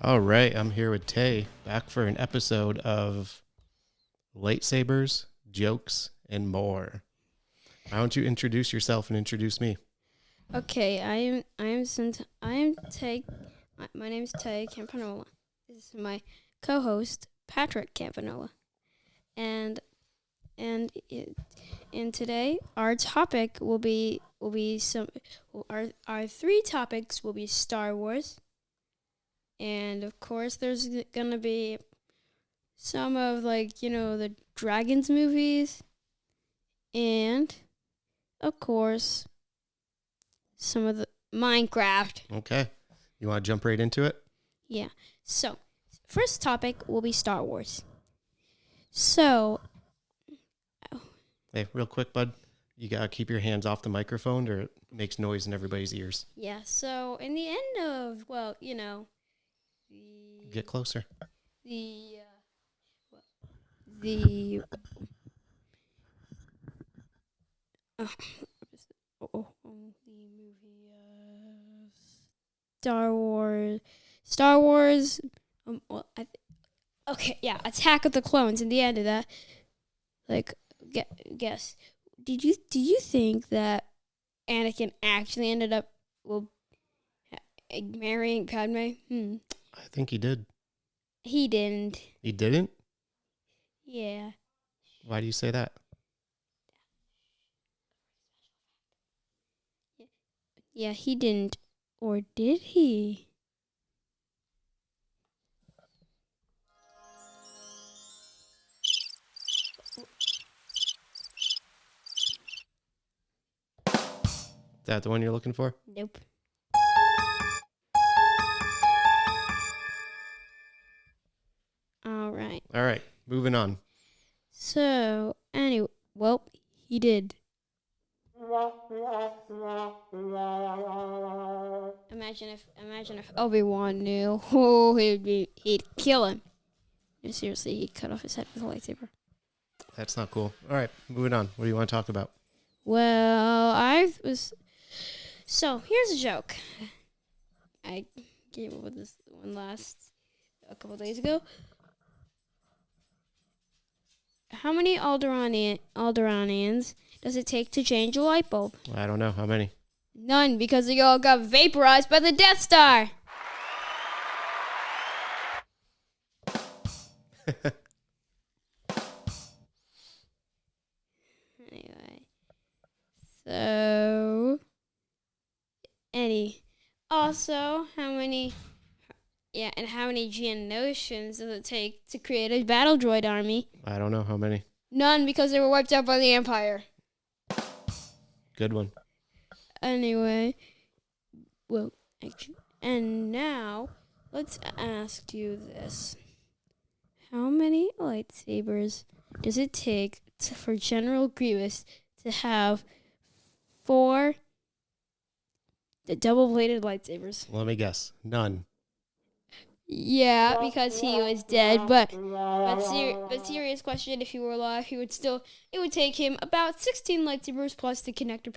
All right, I'm here with Tay, back for an episode of Lightsabers, Jokes, and More. Why don't you introduce yourself and introduce me? Okay, Tay. My name is Tay Campanola. This is my co-host Patrick Campanola, and and and today our topic will be our three topics will be Star Wars, and of course there's gonna be some of the Dragons movies, and of course some of the Minecraft. Okay, you want to jump right into it? Yeah. So, first topic will be Star Wars. So, Hey, real quick, bud, you got to keep your hands off the microphone or it makes noise in everybody's ears. yeah. So, in the end of Get closer. the the uh, the movie Star Wars. Okay, yeah, Attack of the Clones. In the end of that, guess, did you think that Anakin actually ended up marrying Padme? I think he did. He didn't. He didn't? Yeah. Why do you say that? Yeah, he didn't. Or did he? Is that the one you're looking for? Nope. All right, moving on. So, anyway, well, he did. Imagine if Obi-Wan knew. Oh, he'd kill him. No, seriously, he'd cut off his head with a lightsaber. That's not cool. All right, moving on. What do you want to talk about? Well, so here's a joke. I came up with this one a couple days ago. How many Alderanians does it take to change a light bulb? I don't know. How many? None, because they all got vaporized by the Death Star. Anyway, so also how many Geonosians does it take to create a battle droid army? I don't know. How many? None, because they were wiped out by the Empire. Good one. Anyway, well, actually, and now let's ask you this. How many lightsabers does it take for General Grievous to have 4 double-bladed lightsabers? Let me guess. None. Yeah, because he was dead. But serious question: if he were alive, it would take him about 16 lightsabers plus the connector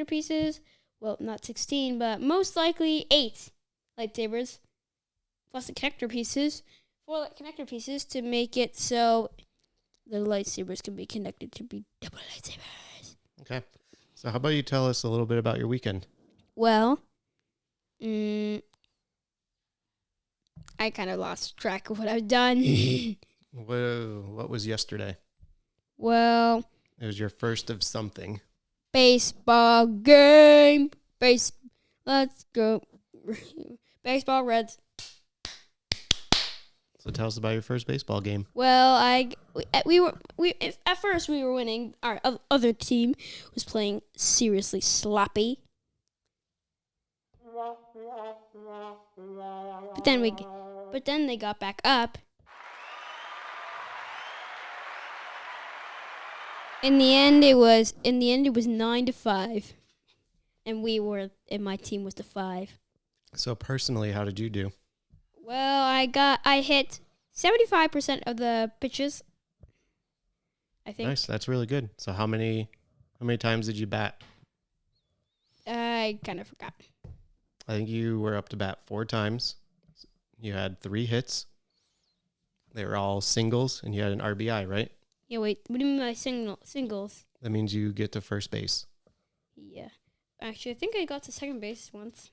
pieces. Well, not 16, but most likely 8 lightsabers plus the connector pieces. 4 connector pieces to make it so the lightsabers can be connected to be double lightsabers. Okay. So how about you tell us a little bit about your weekend? Well, I kind of lost track of what I've done. Whoa, what was yesterday? Well, It was your first of something. baseball game. Let's go. Baseball Reds. So tell us about your first baseball game. Well, at first we were winning. Our other team was playing seriously sloppy. But then they got back up. In the end, it was 9-5, and my team was the 5. So personally, how did you do? Well, I hit 75% of the pitches. I think. Nice, that's really good. So how many times did you bat? I kind of forgot. I think you were up to bat 4 times. You had 3 hits. They were all singles, and you had an RBI, right? Yeah, wait. What do you mean by singles? That means you get to first base. Yeah. Actually, I think I got to second base once.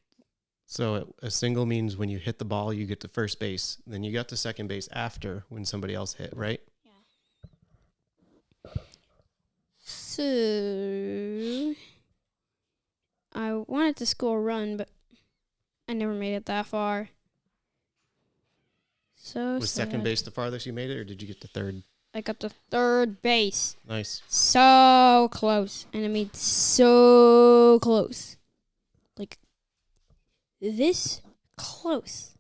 So a single means when you hit the ball, you get to first base. Then you got to second base after when somebody else hit, right? Yeah. So I wanted to score a run, but I never made it that far. So Was second base the farthest you made it, or did you get to third? I got to third base. Nice. So close. And I mean so close. Like this close.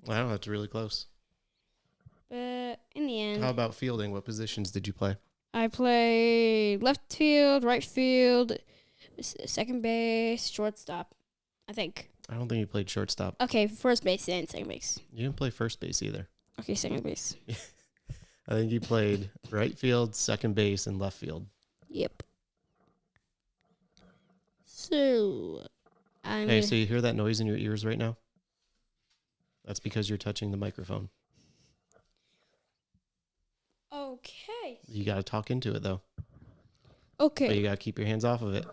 Wow, that's really close. But in the end, How about fielding? What positions did you play? I played left field, right field, second base, shortstop, I think. I don't think you played shortstop. Okay, first base and second base. You didn't play first base either. Okay, second base. I think you played right field, second base, and left field. Yep. So, Hey, so you hear that noise in your ears right now? That's because you're touching the microphone. Okay. You got to talk into it, though. Okay. But you got to keep your hands off of it.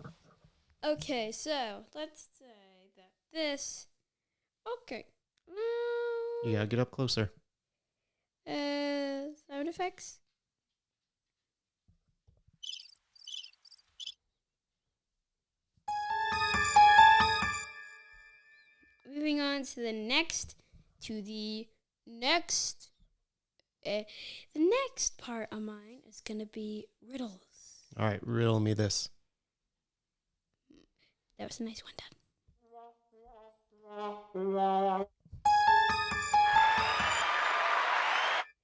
Okay, so let's say that this. Okay. You got to get up closer. Sound effects. Moving on to the next part of mine is gonna be riddles. All right, riddle me this. That was a nice one, Dad.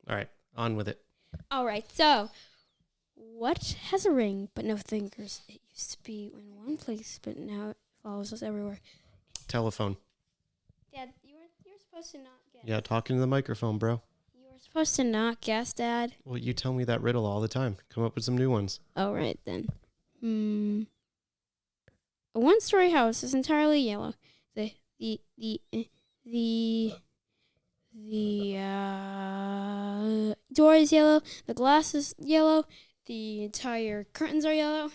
All right, on with it. All right, so what has a ring but no fingers? It used to be in one place, but now it follows us everywhere. Telephone. Dad, you were supposed to not guess. Yeah, talking to the microphone, bro. You were supposed to not guess, Dad. Well, you tell me that riddle all the time. Come up with some new ones. All right then. A one-story house is entirely yellow. The door is yellow. The glass is yellow. The entire curtains are yellow.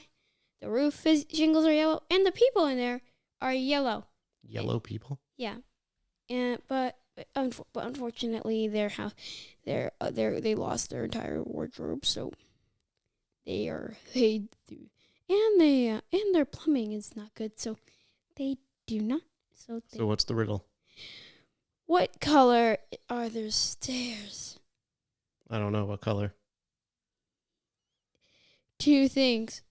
The roof shingles are yellow, and the people in there are yellow. Yellow people? Yeah, but unfortunately, they lost their entire wardrobe, so and their plumbing is not good, so they do not. So what's the riddle? What color are their stairs? I don't know. What color? 2 things.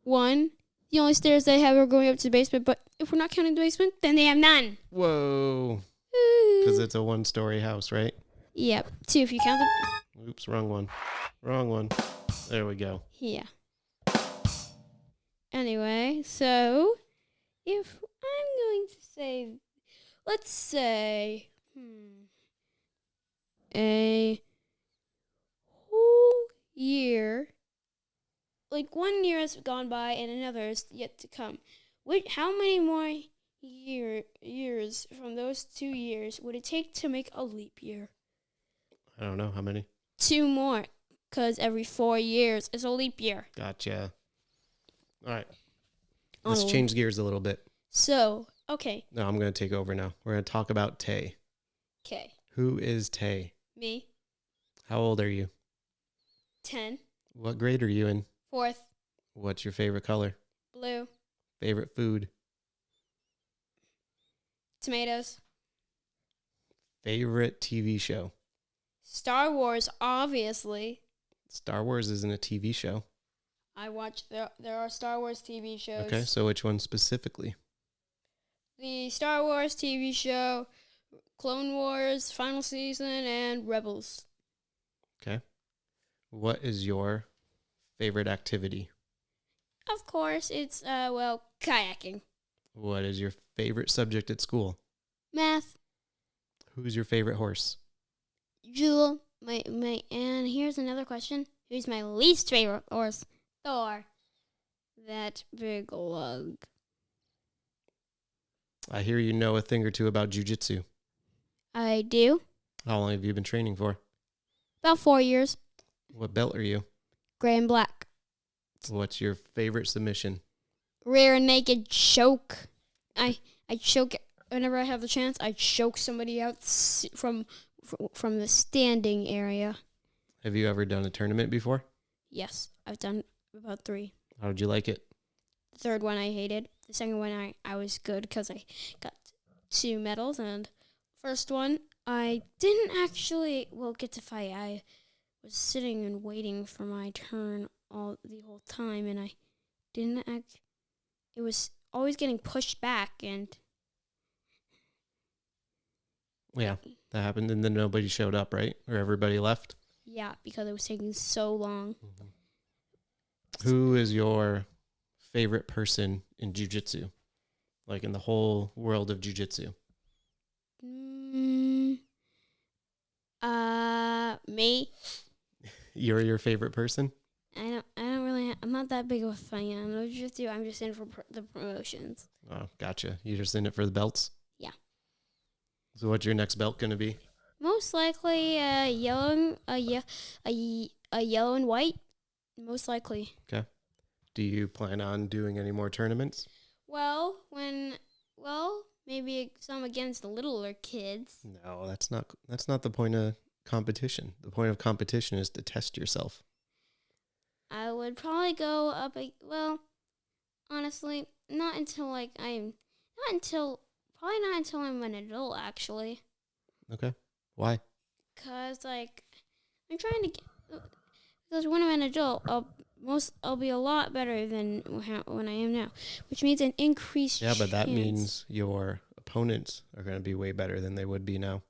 1, the only stairs they have are going up to the basement, but if we're not counting the basement, then they have none. Whoa. Because it's a one-story house, right? Yep. 2 if you count them. Oops, wrong one. Wrong one. There we go. Yeah. Anyway, so if I'm going to say, let's say, a whole year, like 1 year has gone by and another is yet to come. How many more years from those 2 years would it take to make a leap year? I don't know. How many? 2 more, because every 4 years is a leap year. Gotcha. All right. Let's change gears a little bit. So, okay. No, I'm going to take over now. We're going to talk about Tay. Okay. Who is Tay? Me. How old are you? 10. What grade are you in? 4th. What's your favorite color? Blue. Favorite food? Tomatoes. Favorite TV show? Star Wars, obviously. Star Wars isn't a TV show. I watch, there are Star Wars TV shows. Okay, so which one specifically? The Star Wars TV show, Clone Wars, Final Season, and Rebels. Okay. What is your favorite activity? Of course, it's, kayaking. What is your favorite subject at school? Math. Who's your favorite horse? Jewel. And here's another question. Who's my least favorite horse? Thor. That big lug. I hear you know a thing or two about jujitsu. I do. How long have you been training for? About 4 years. What belt are you? Gray and black. What's your favorite submission? Rear naked choke. I choke whenever I have the chance. I choke somebody out from the standing area. Have you ever done a tournament before? Yes, I've done about 3. How did you like it? The third one I hated. The second one I was good because I got 2 medals. And first one I didn't actually get to fight. I was sitting and waiting for my turn the whole time, and I didn't act. It was always getting pushed back, and Yeah, that happened, and then nobody showed up, right? Or everybody left? yeah, because it was taking so long. Who is your favorite person in jiu-jitsu? Like in the whole world of jiu-jitsu? Me. You're your favorite person? I don't really. I'm not that big of a fan of jiu-jitsu. I'm just in for the promotions. Oh, gotcha. You're just in it for the belts? Yeah. So what's your next belt going to be? Most likely yellow and white. Most likely. Okay. Do you plan on doing any more tournaments? Well, maybe some against the littler kids. No, that's not the point of competition. The point of competition is to test yourself. I would probably go up. Honestly, not until probably not until I'm an adult. Actually, Okay. Why? because I'm trying to get. Because when I'm an adult, I'll be a lot better than when I am now, which means an increased. Yeah, but that chance. means your opponents are going to be way better than they would be now.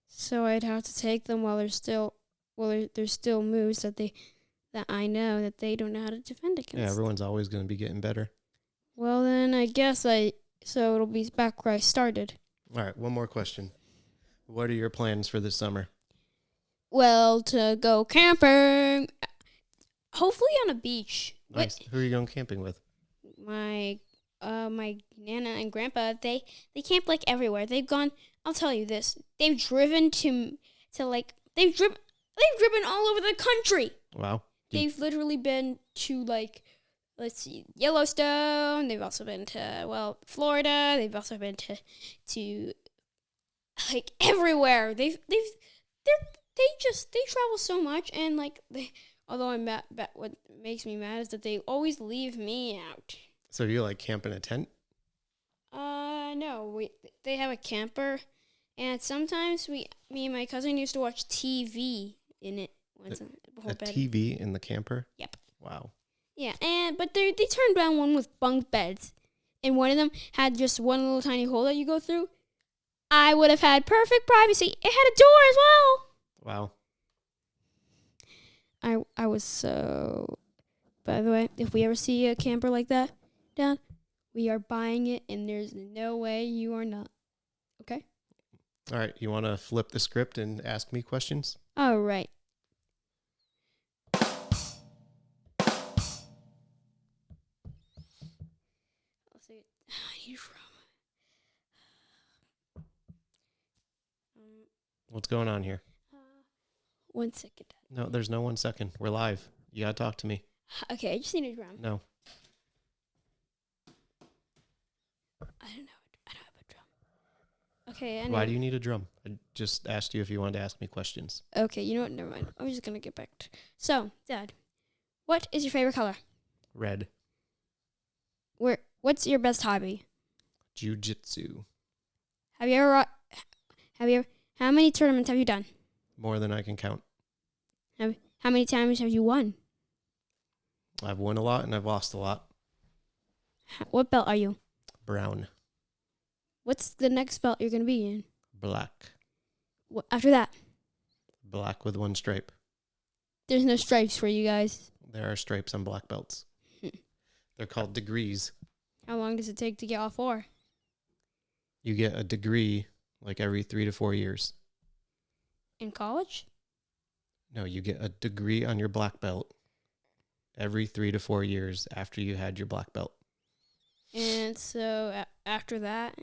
So I'd have to take them while there's still moves that I know that they don't know how to defend against. Yeah, everyone's always going to be getting better. Well, then I guess so it'll be back where I started. All right, one more question. What are your plans for this summer? Well, to go camping, hopefully on a beach. Nice. Who are you going camping with? My nana and grandpa, they camp like everywhere. They've gone. I'll tell you this. They've driven they've driven all over the country. Wow. They've literally been to let's see, Yellowstone. They've also been to Florida. They've also been to everywhere. They travel so much, and although I'm mad, what makes me mad is that they always leave me out. So do you camp in a tent? No, they have a camper, and sometimes me and my cousin used to watch TV in it before bed. TV in the camper? Yep. Wow. Yeah, but they turned down one with bunk beds, and one of them had just one little tiny hole that you go through. I would have had perfect privacy. It had a door as well. Wow. I was so. By the way, if we ever see a camper like that, Dad, we are buying it, and there's no way you are not. Okay? All right, you want to flip the script and ask me questions? All right. I'll say it. I need What's going on here? 1 second. No, there's no 1 second. We're live. You got to talk to me. Okay, I just need a drum. No. I don't have a drum. Okay, I know. Why do you need a drum? I just asked you if you wanted to ask me questions. Okay, you know what? Never mind. I'm just going to get back to... So, Dad, what is your favorite color? Red. What's your best hobby? Jiu-jitsu. How many tournaments have you done? More than I can count. How many times have you won? I've won a lot and I've lost a lot. What belt are you? Brown. What's the next belt you're going to be in? Black. After that? Black with 1 stripe. There's no stripes for you guys. There are stripes on black belts. They're called degrees. How long does it take to get all 4? You get a degree every 3 to 4 years. In college? No, you get a degree on your black belt every 3 to 4 years after you had your black belt. And so after that,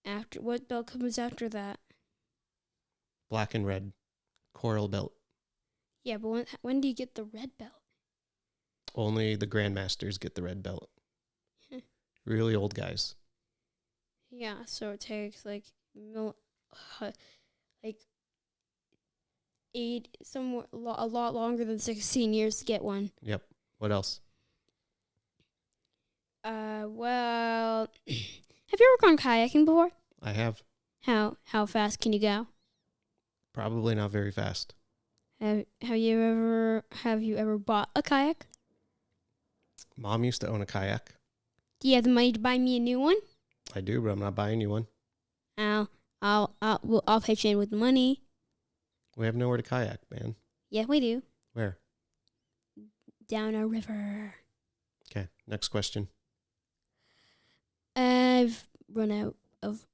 after what belt comes after that? Black and red. Coral belt. Yeah, but when do you get the red belt? Only the grandmasters get the red belt. Really old guys. Yeah, so it takes like a lot longer than 16 years to get one. Yep. What else? Well, have you ever gone kayaking before? I have. How fast can you go? Probably not very fast. Have you ever bought a kayak? Mom used to own a kayak. Do you have the money to buy me a new one? I do, but I'm not buying you one. I'll pitch in with the money. We have nowhere to kayak, man. Yeah, we do. Where? Down a river. Okay, next question. I've run out of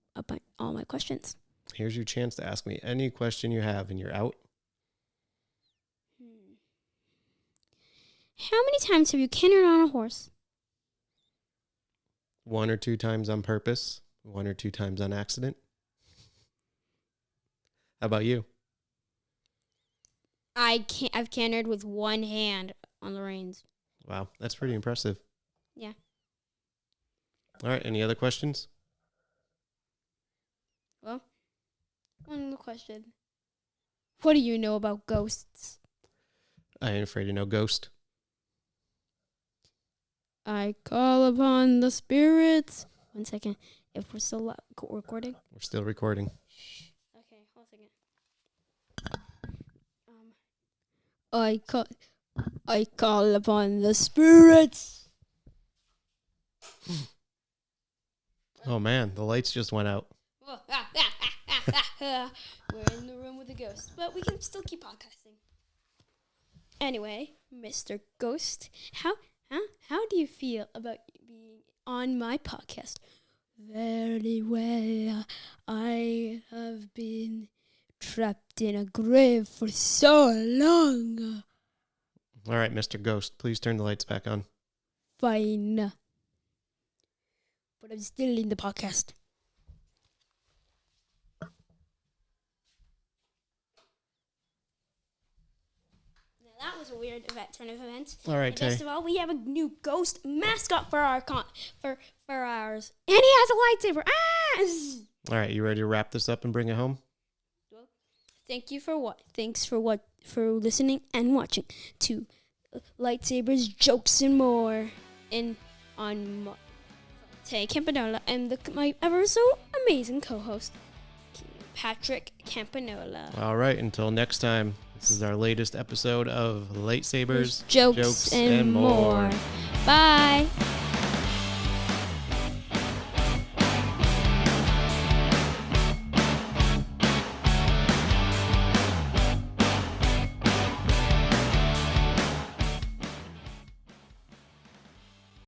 all my questions. Here's your chance to ask me any question you have, and you're out. How many times have you cantered on a horse? 1 or 2 times on purpose, 1 or 2 times on accident. How about you? I've cantered with one hand on the reins. Wow, that's pretty impressive. Yeah. All right, any other questions? Well, one question. What do you know about ghosts? I ain't afraid of no ghost. I call upon the spirits. 1 second. If we're still recording. We're still recording. Okay, hold a second. I call upon the spirits. Oh man, the lights just went out. We're in the room with a ghost, but we can still keep podcasting. Anyway, Mr. Ghost, how do you feel about being on my podcast? Very well. I have been trapped in a grave for so long. All right, Mr. Ghost, please turn the lights back on. Fine. But I'm still in the podcast. That was a weird turn of events. All right, and Tay. best of all, we have a new ghost mascot for our for ours, and he has a lightsaber. Ah! All right, you ready to wrap this up and bring it home? Well, thanks for listening and watching to Lightsabers, Jokes, and More, and on Tay Campanola and my ever so amazing co-host Patrick Campanola. All right, until next time. This is our latest episode of Lightsabers, Jokes and More. Bye.